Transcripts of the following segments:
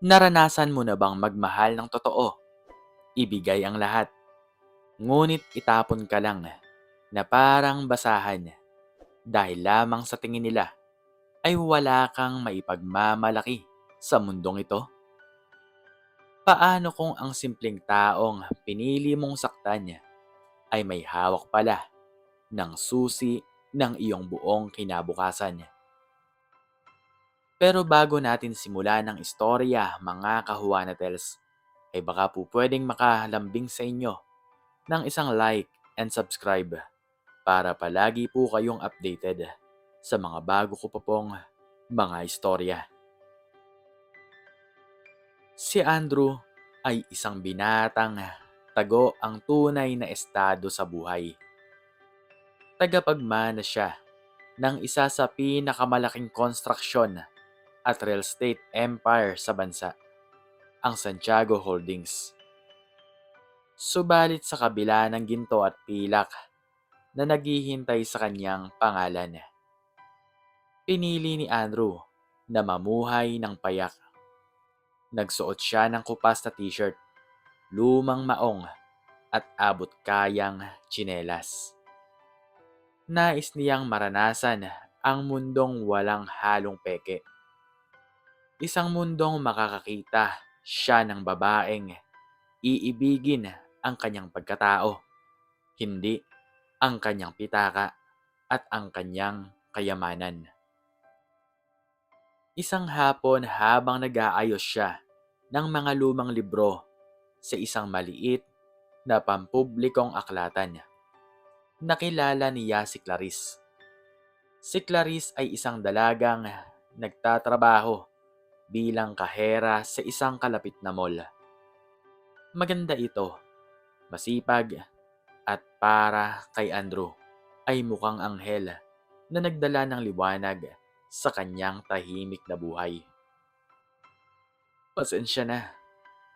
Naranasan mo na bang magmahal ng totoo? Ibigay ang lahat, ngunit itapon ka lang na parang basahan dahil lamang sa tingin nila ay wala kang maipagmamalaki sa mundong ito? Paano kung ang simpleng taong pinili mong saktan ay may hawak pala ng susi ng iyong buong kinabukasan? Pero bago natin simulan ang istorya, mga kahuanatels, ay baka po pwedeng makalambing sa inyo ng isang like and subscribe para palagi po kayong updated sa mga bago ko pa pong mga istorya. Si Andrew ay isang binatang tago ang tunay na estado sa buhay. Tagapagmana siya ng isa sa pinakamalaking konstruksyon at real estate empire sa bansa, ang Santiago Holdings. Subalit sa kabila ng ginto at pilak na naghihintay sa kanyang pangalan, pinili ni Andrew na mamuhay ng payak. Nagsuot siya ng kupas na t-shirt, lumang maong at abot-kayang tsinelas. Nais niyang maranasan ang mundong walang halong peke. Isang mundong makakakita siya ng babaeng iibigin ang kanyang pagkatao, hindi ang kanyang pitaka at ang kanyang kayamanan. Isang hapon habang nag-aayos siya ng mga lumang libro sa isang maliit na pampublikong aklatan, nakilala niya si Clarice. Si Clarice ay isang dalagang nagtatrabaho bilang kahera sa isang kalapit na mall. Maganda ito, masipag, at para kay Andrew ay mukhang anghel na nagdala ng liwanag sa kanyang tahimik na buhay. Pasensya na,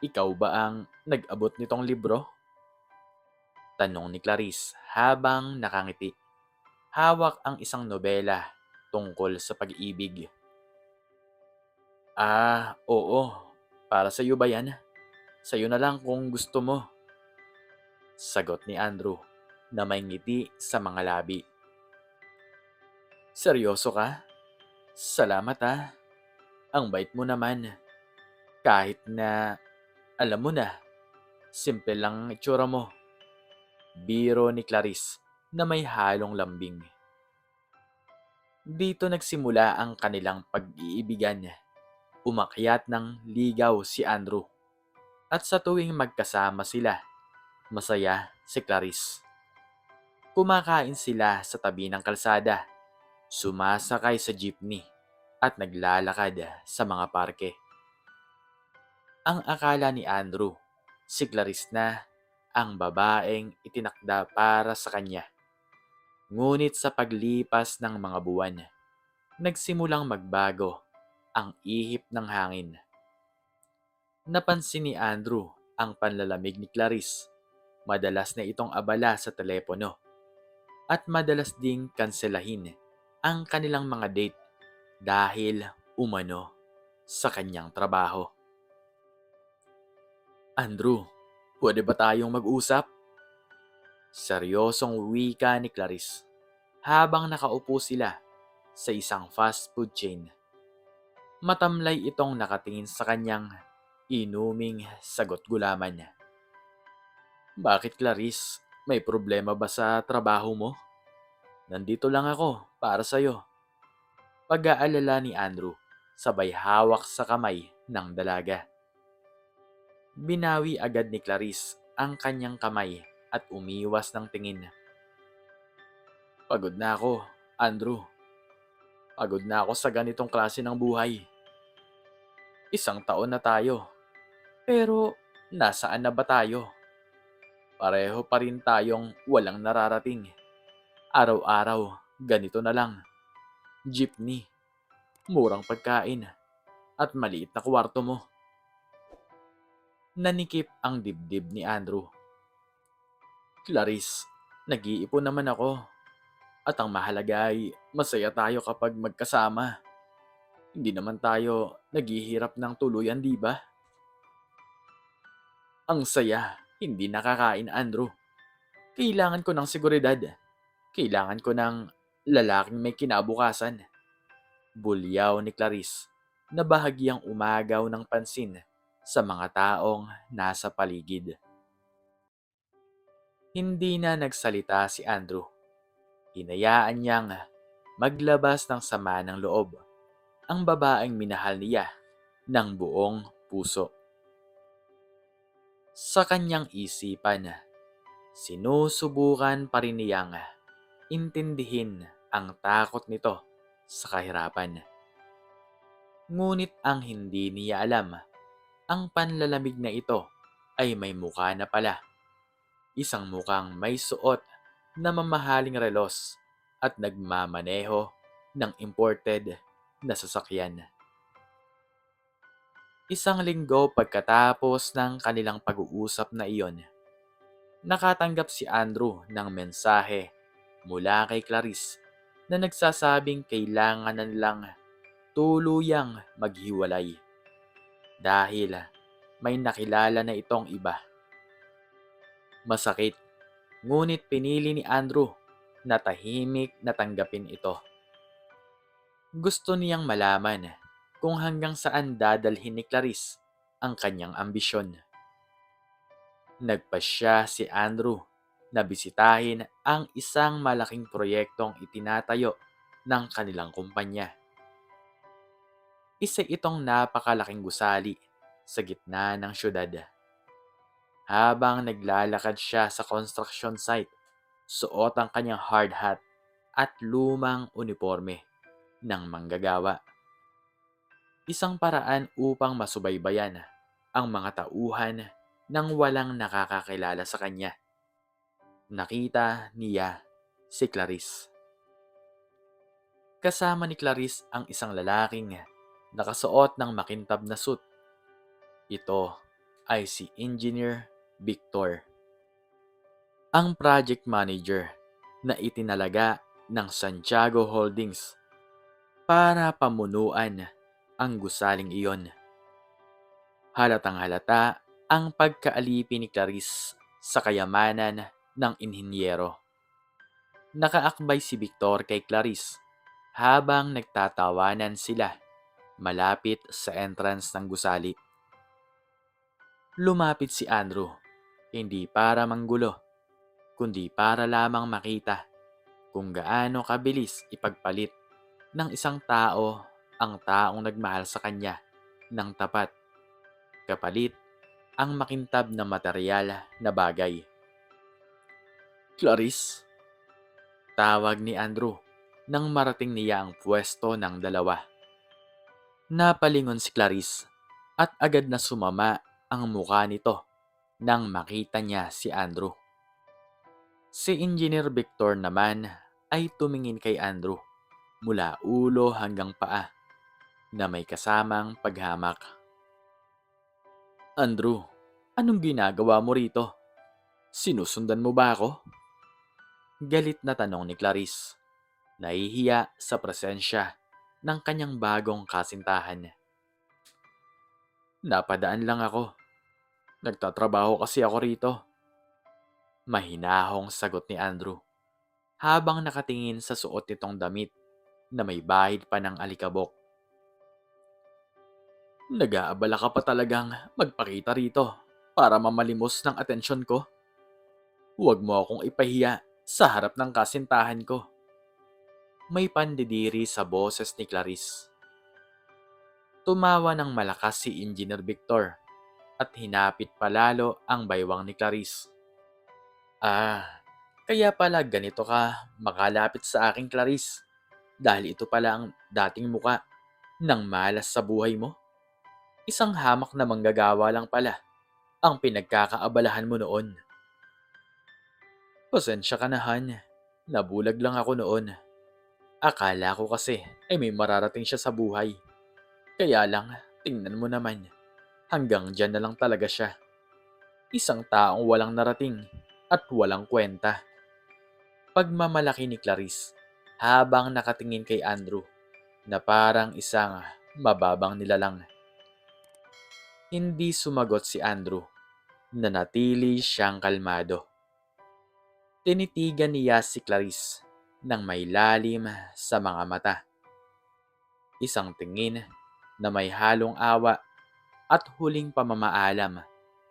ikaw ba ang nag-abot nitong libro? Tanong ni Clarice habang nakangiti. Hawak ang isang nobela tungkol sa pag-ibig. Oo. Para sa'yo ba yan? Sa'yo na lang kung gusto mo. Sagot ni Andrew na may ngiti sa mga labi. Seryoso ka? Salamat ah. Ang bait mo naman. Kahit na, alam mo na, simple lang ang itsura mo. Biro ni Clarice na may halong lambing. Dito nagsimula ang kanilang pag-iibigan. Umakyat ng ligaw si Andrew. At sa tuwing magkasama sila, masaya si Clarice. Kumakain sila sa tabi ng kalsada, sumasakay sa jeepney at naglalakad sa mga parke. Ang akala ni Andrew, si Clarice na ang babaeng itinakda para sa kanya. Ngunit sa paglipas ng mga buwan, nagsimulang magbago ang ihip ng hangin. Napansin ni Andrew ang panlalamig ni Clarice. Madalas na itong abala sa telepono at madalas ding kanselahin ang kanilang mga date dahil umano sa kanyang trabaho. Andrew, pwede ba tayong mag-usap? Seryosong wika ni Clarice habang nakaupo sila sa isang fast food chain. Matamlay itong nakatingin sa kanyang inuming sagot gulaman. Bakit Clarice? May problema ba sa trabaho mo? Nandito lang ako para sa'yo. Pag-aalala ni Andrew, sabay hawak sa kamay ng dalaga. Binawi agad ni Clarice ang kanyang kamay at umiwas ng tingin. Pagod na ako, Andrew. Pagod na ako sa ganitong klase ng buhay. 1 taon na tayo. Pero nasaan na ba tayo? Pareho pa rin tayong walang nararating. Araw-araw, ganito na lang. Jeepney, murang pagkain, at maliit na kwarto mo. Nanikip ang dibdib ni Andrew. Clarice, nag-iipon naman ako. At ang mahalaga ay masaya tayo kapag magkasama. Hindi naman tayo naghihirap ng tuluyan, di ba? Ang saya, hindi nakakain, Andrew. Kailangan ko ng seguridad. Kailangan ko ng lalaking may kinabukasan. Bulyaw ni Clarice na bahagyang umagaw ng pansin sa mga taong nasa paligid. Hindi na nagsalita si Andrew. Hinayaan niyang maglabas ng sama ng loob ang babaeng minahal niya ng buong puso. Sa kanyang isipan, sinusubukan pa rin niyang intindihin ang takot nito sa kahirapan. Ngunit ang hindi niya alam, ang panlalamig na ito ay may mukha na pala. Isang mukhang may suot na mamahaling relos at nagmamaneho ng imported na sasakyan. Isang linggo pagkatapos ng kanilang pag-uusap na iyon, nakatanggap si Andrew ng mensahe mula kay Clarice na nagsasabing kailangan na nilang tuluyang maghiwalay dahil may nakilala na itong iba. Masakit, ngunit pinili ni Andrew na tahimik na tanggapin ito. Gusto niyang malaman kung hanggang saan dadalhin ni Clarice ang kanyang ambisyon. Nagpasya si Andrew na bisitahin ang isang malaking proyektong itinatayo ng kanilang kumpanya. Isa itong napakalaking gusali sa gitna ng syudad. Habang naglalakad siya sa construction site, suot ang kanyang hard hat at lumang uniforme ng manggagawa. Isang paraan upang masubaybayan ang mga tauhan nang walang nakakakilala sa kanya. Nakita niya si Clarice. Kasama ni Clarice ang isang lalaking nakasuot ng makintab na suit. Ito ay si Engineer Victor, ang project manager na itinalaga ng Santiago Holdings para pamunuan ang gusaling iyon. Halatang halata ang pagkaalipin ni Clarice sa kayamanan ng inhinyero. Nakaakbay si Victor kay Clarice habang nagtatawanan sila malapit sa entrance ng gusali. Lumapit si Andrew, hindi para manggulo, kundi para lamang makita kung gaano kabilis ipagpalit ng isang tao ang taong nagmahal sa kanya ng tapat, kapalit ang makintab na materyal na bagay. Clarice, tawag ni Andrew nang marating niya ang pwesto ng dalawa. Napalingon si Clarice at agad na sumama ang mukha nito nang makita niya si Andrew. Si Engineer Victor naman ay tumingin kay Andrew mula ulo hanggang paa na may kasamang paghamak. Andrew, anong ginagawa mo rito? Sinusundan mo ba ako? Galit na tanong ni Clarice, nahihiya sa presensya ng kanyang bagong kasintahan. Napadaan lang ako. Nagtatrabaho kasi ako rito. Mahinahong sagot ni Andrew habang nakatingin sa suot nitong damit na may bahid pa ng alikabok. Nag-aabala ka pa talagang magpakita rito para mamalimos ng atensyon ko. Huwag mo akong ipahiya sa harap ng kasintahan ko. May pandidiri sa boses ni Clarice. Tumawa ng malakas si Engineer Victor at hinapit palalo ang baywang ni Clarice. Kaya pala ganito ka makalapit sa aking Clarice dahil ito pala ang dating muka ng malas sa buhay mo. Isang hamak na manggagawa lang pala ang pinagkakaabalahan mo noon. Pasensya ka na, Han. Nabulag lang ako noon. Akala ko kasi ay may mararating siya sa buhay. Kaya lang, tingnan mo naman. Hanggang dyan na lang talaga siya. Isang taong walang narating at walang kwenta. Pagmamalaki ni Clarice habang nakatingin kay Andrew na parang isang mababang nilalang. Hindi sumagot si Andrew. Nanatili siyang kalmado. Tinitigan niya si Clarice ng may lalim sa mga mata. Isang tingin na may halong awa at huling pamamaalam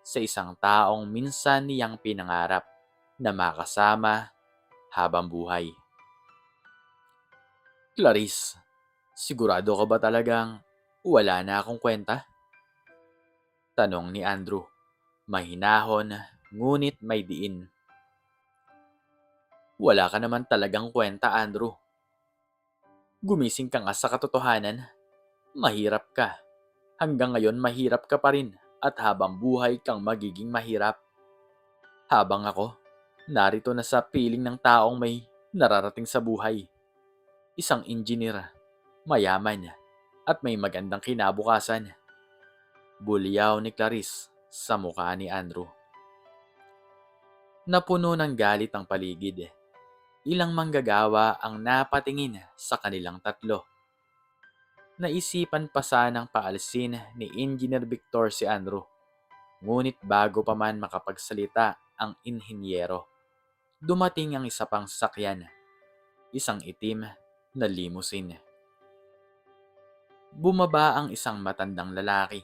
sa isang taong minsan niyang pinangarap na makasama habang buhay. Clarice, sigurado ka ba talagang wala na akong kwenta? Tanong ni Andrew. Mahinahon, ngunit may diin. Wala ka naman talagang kwenta, Andrew. Gumising ka nga sa katotohanan. Mahirap ka. Hanggang ngayon mahirap ka pa rin at habang buhay kang magiging mahirap. Habang ako, narito na sa piling ng taong may nararating sa buhay. Isang engineer, mayaman, at may magandang kinabukasan. Bulyaw ni Clarice sa mukha ni Andrew. Napuno ng galit ang paligid. Ilang manggagawa ang napatingin sa kanilang tatlo. Naisipan pa sanang paalisin ni Engineer Victor si Andrew. Ngunit bago pa man makapagsalita ang inhinyero, dumating ang isa pang sasakyan, isang itim na limousine. Bumaba ang isang matandang lalaki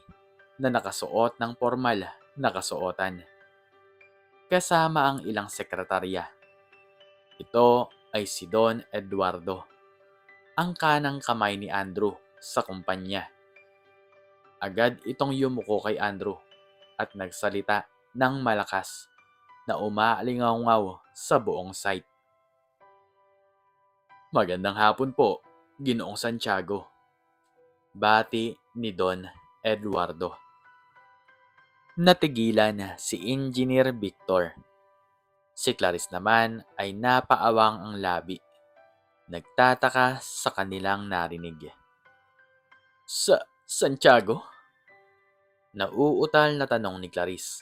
na nakasuot ng formal na kasuotan. Kasama ang ilang sekretarya. Ito ay si Don Eduardo, ang kanang kamay ni Andrew sa kumpanya. Agad itong yumuko kay Andrew at nagsalita ng malakas na umaalingaw sa buong site. Magandang hapon po, Ginoong Santiago. Bati ni Don Eduardo. Natigilan si Engineer Victor. Si Clarice naman ay napaawang ang labi. Nagtataka sa kanilang narinig. Santiago? Nauutal na tanong ni Clarice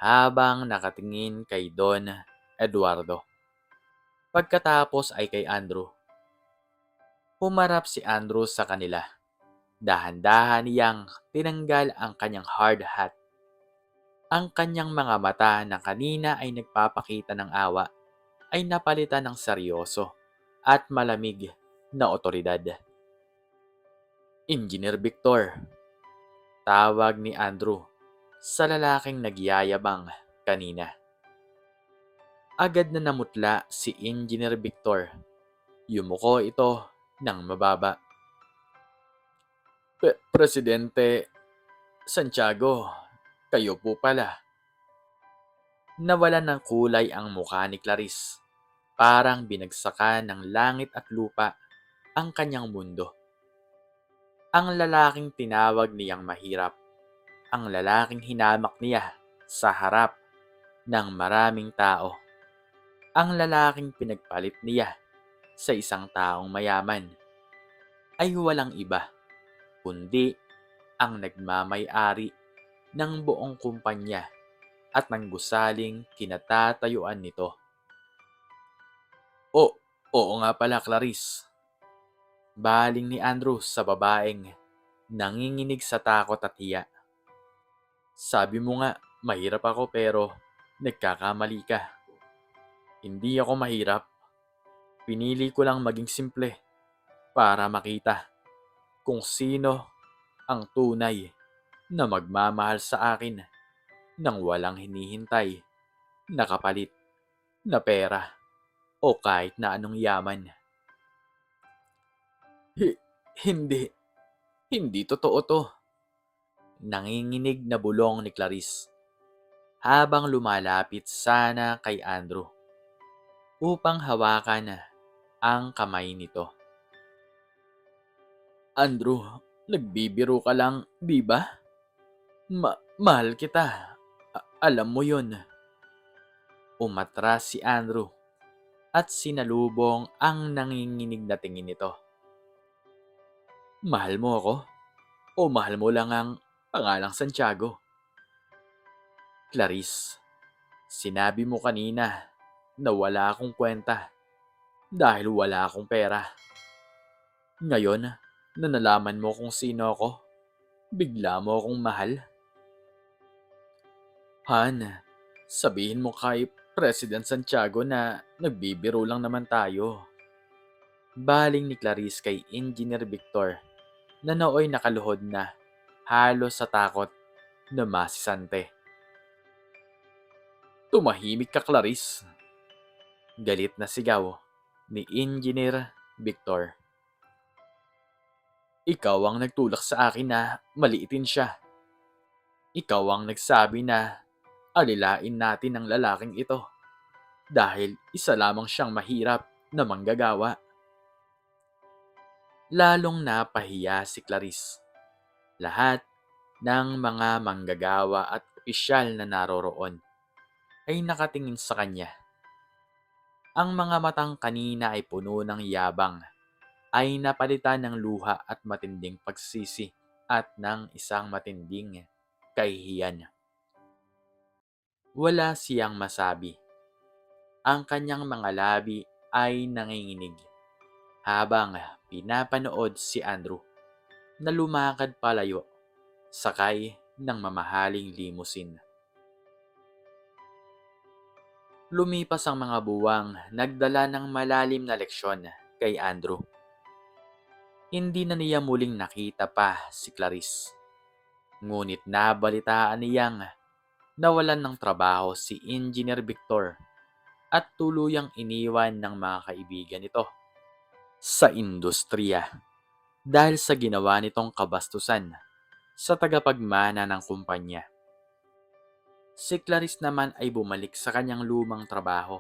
habang nakatingin kay Don Eduardo. Pagkatapos ay kay Andrew. Humarap si Andrew sa kanila. Dahan-dahan niyang tinanggal ang kanyang hard hat. Ang kanyang mga mata na kanina ay nagpapakita ng awa ay napalitan ng seryoso at malamig na otoridad. Engineer Victor, tawag ni Andrew sa lalaking nagyayabang kanina. Agad na namutla si Engineer Victor. Yumuko ito ng mababa. Presidente Santiago, kayo po pala. Nawalan ng kulay ang mukha ni Clarice. Parang binagsakan ng langit at lupa ang kanyang mundo. Ang lalaking tinawag niyang mahirap. Ang lalaking hinamak niya sa harap ng maraming tao. Ang lalaking pinagpalit niya sa isang taong mayaman ay walang iba kundi ang nagmamay-ari ng buong kumpanya at ng gusaling kinatatayuan nito. Oo nga pala, Clarice. Baling ni Andrew sa babaeng nanginginig sa takot at hiya. Sabi mo nga, mahirap ako pero nagkakamali ka. Hindi ako mahirap. Pinili ko lang maging simple para makita kung sino ang tunay na magmamahal sa akin nang walang hinihintay na kapalit na pera o kahit na anong yaman. Hindi. Hindi totoo to. Nanginginig na bulong ni Clarice habang lumalapit sana kay Andrew upang hawakan ang kamay nito. Andrew, nagbibiro ka lang, di ba? Mahal kita. Alam mo yun. Umatras si Andrew at sinalubong ang nanginginig na tingin nito. Mahal mo ako? O mahal mo lang ang pangalang Santiago? Clarice, sinabi mo kanina na wala akong kwenta dahil wala akong pera. Ngayon, na nalaman mo kung sino ako? Bigla mo akong mahal? Han, sabihin mo kay President Santiago na nagbibiro lang naman tayo. Baling ni Clarice kay Engineer Victor na nooy nakaluhod na halos sa takot na masisante. Tumahimik ka, Clarice. Galit na sigaw ni Engineer Victor. Ikaw ang nagtulak sa akin na maliitin siya. Ikaw ang nagsabi na alilain natin ang lalaking ito dahil isa lamang siyang mahirap na manggagawa. Lalong napahiya si Clarice. Lahat ng mga manggagawa at opisyal na naroroon ay nakatingin sa kanya. Ang mga matang kanina ay puno ng yabang ay napalitan ng luha at matinding pagsisi at ng isang matinding kahihiyan. Wala siyang masabi. Ang kanyang mga labi ay nanginginig habang pinapanood si Andrew na lumakad palayo sakay ng mamahaling limousine. Lumipas ang mga buwang nagdala ng malalim na leksyon kay Andrew. Hindi na niya muling nakita pa si Clarice. Ngunit nabalitaan niyang nawalan ng trabaho si Engineer Victor at tuluyang iniwan ng mga kaibigan nito sa industriya dahil sa ginawa nitong kabastusan sa tagapagmana ng kumpanya. Si Clarice naman ay bumalik sa kanyang lumang trabaho.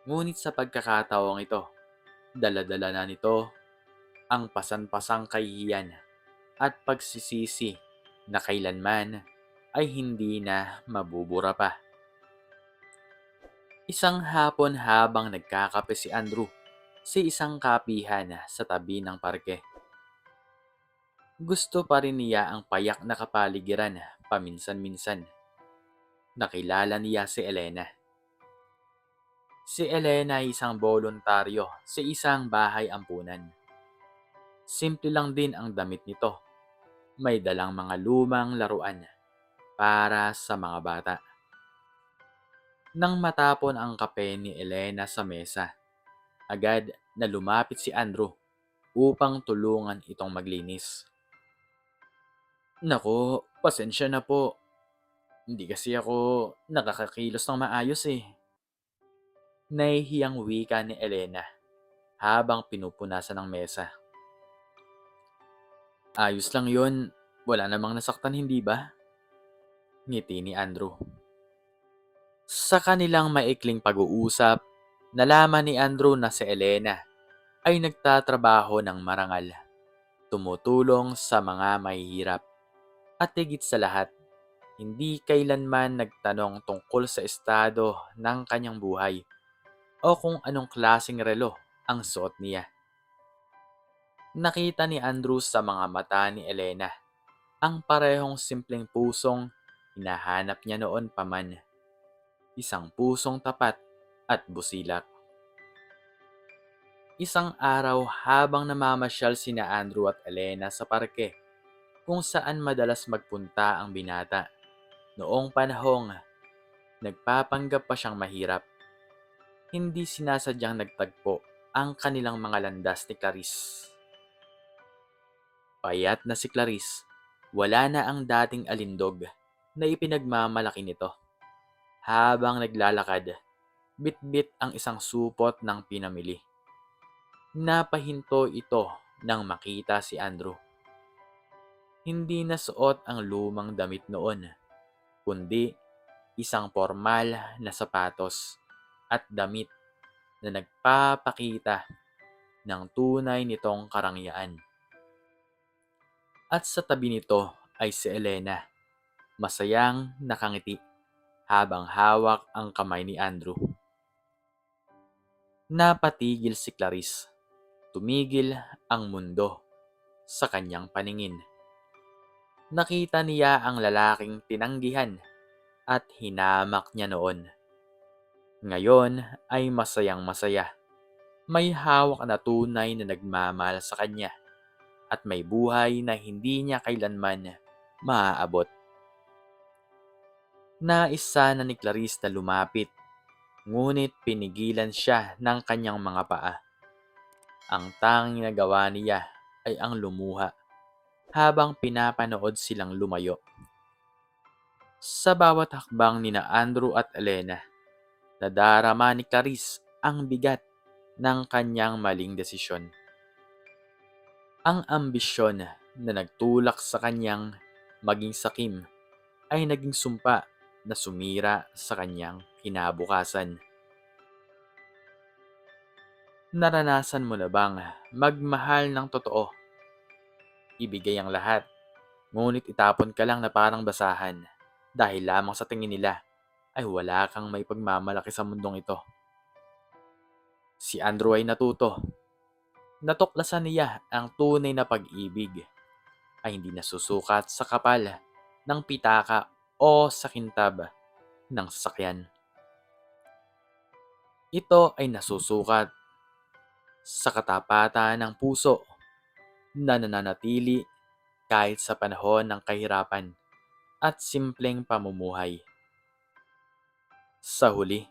Ngunit sa pagkakataong ito, dala-dala na nito ang pasan-pasang kahihiyan at pagsisisi na kailanman ay hindi na mabubura pa. Isang hapon habang nagkakape si Andrew sa isang kapihan sa tabi ng parke. Gusto pa rin niya ang payak na kapaligiran paminsan-minsan. Nakilala niya si Elena. Si Elena ay isang voluntaryo sa isang bahay ampunan. Simple lang din ang damit nito. May dalang mga lumang laruan para sa mga bata. Nang matapon ang kape ni Elena sa mesa, agad na lumapit si Andrew upang tulungan itong maglinis. Nako, pasensya na po. Hindi kasi ako nakakakilos ng maayos eh. Nahihiyang wika ni Elena habang pinupunasan ng mesa. Ayos lang yon, wala namang nasaktan hindi ba? Ngiti ni Andrew. Sa kanilang maikling pag-uusap, nalaman ni Andrew na si Elena ay nagtatrabaho ng marangal, tumutulong sa mga mahihirap, at higit sa lahat, hindi kailanman nagtanong tungkol sa estado ng kanyang buhay o kung anong klaseng relo ang suot niya. Nakita ni Andrew sa mga mata ni Elena ang parehong simpleng pusong hinahanap niya noon pa man. Isang pusong tapat at busilak. Isang araw habang namamasyal sina Andrew at Elena sa parke kung saan madalas magpunta ang binata, noong panahong nagpapanggap pa siyang mahirap, hindi sinasadyang nagtagpo ang kanilang mga landas ni Clarice. Payat na si Clarice, wala na ang dating alindog na ipinagmamalaki nito. Habang naglalakad, bit-bit ang isang supot ng pinamili. Napahinto ito nang makita si Andrew. Hindi na suot ang lumang damit noon, kundi isang formal na sapatos at damit na nagpapakita ng tunay nitong karangyaan. At sa tabi nito ay si Elena, masayang nakangiti habang hawak ang kamay ni Andrew. Napatigil si Clarice. Tumigil ang mundo sa kanyang paningin. Nakita niya ang lalaking tinanggihan at hinamak niya noon. Ngayon ay masayang masaya. May hawak na tunay na nagmamahal sa kanya. at may buhay na hindi niya kailanman maaabot. Nais sana ni Clarice na lumapit, ngunit pinigilan siya ng kanyang mga paa. Ang tanging nagawa niya ay ang lumuha habang pinapanood silang lumayo. Sa bawat hakbang ni Andrew at Elena, nadarama ni Clarice ang bigat ng kanyang maling desisyon. Ang ambisyon na nagtulak sa kanyang maging sakim ay naging sumpa na sumira sa kanyang kinabukasan. Naranasan mo na bang magmahal ng totoo? Ibigay ang lahat, ngunit itapon ka lang na parang basahan dahil lamang sa tingin nila ay wala kang may pagmamalaki sa mundong ito. Si Andrew ay natuto. Natuklasan niya ang tunay na pag-ibig ay hindi nasusukat sa kapal ng pitaka o sa kintab ng sasakyan. Ito ay nasusukat sa katapatan ng puso na nananatili kahit sa panahon ng kahirapan at simpleng pamumuhay. Sa huli,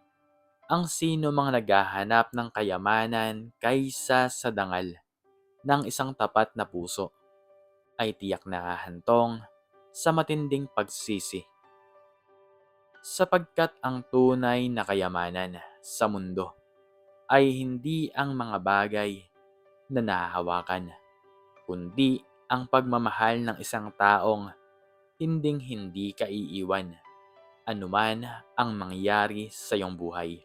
ang sino mang naghahanap ng kayamanan kaysa sa dangal ng isang tapat na puso ay tiyak na hahantong sa matinding pagsisi. Sapagkat ang tunay na kayamanan sa mundo ay hindi ang mga bagay na nahahawakan, kundi ang pagmamahal ng isang taong hinding-hindi ka iiwan, anuman ang mangyari sa iyong buhay.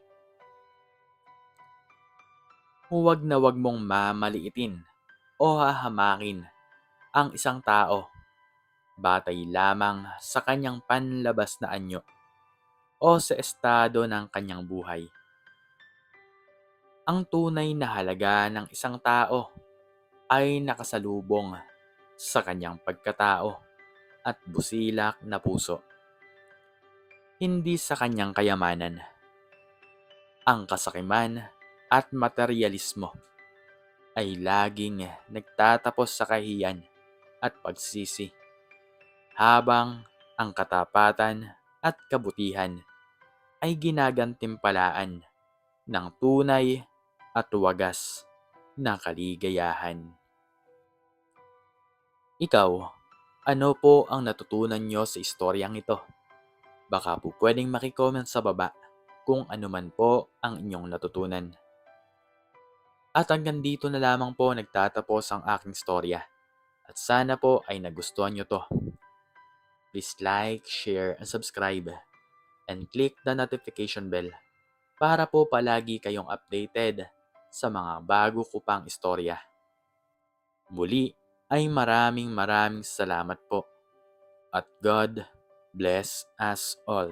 Huwag na huwag mong mamaliitin o hahamakin ang isang tao batay lamang sa kanyang panlabas na anyo o sa estado ng kanyang buhay. Ang tunay na halaga ng isang tao ay nakasalubong sa kanyang pagkatao at busilak na puso, hindi sa kanyang kayamanan. Ang kasakiman at materyalismo ay laging nagtatapos sa kahiyan at pagsisi, habang ang katapatan at kabutihan ay ginagantimpalaan ng tunay at wagas na kaligayahan. Ikaw, ano po ang natutunan nyo sa istoryang ito? Baka po pwedeng makicomment sa baba kung ano man po ang inyong natutunan. At hanggang dito na lamang po nagtatapos ang aking storya. At sana po ay nagustuhan nyo to. Please like, share, and subscribe. And click the notification bell para po palagi kayong updated sa mga bago ko pang istorya. Muli ay maraming salamat po. At God bless us all.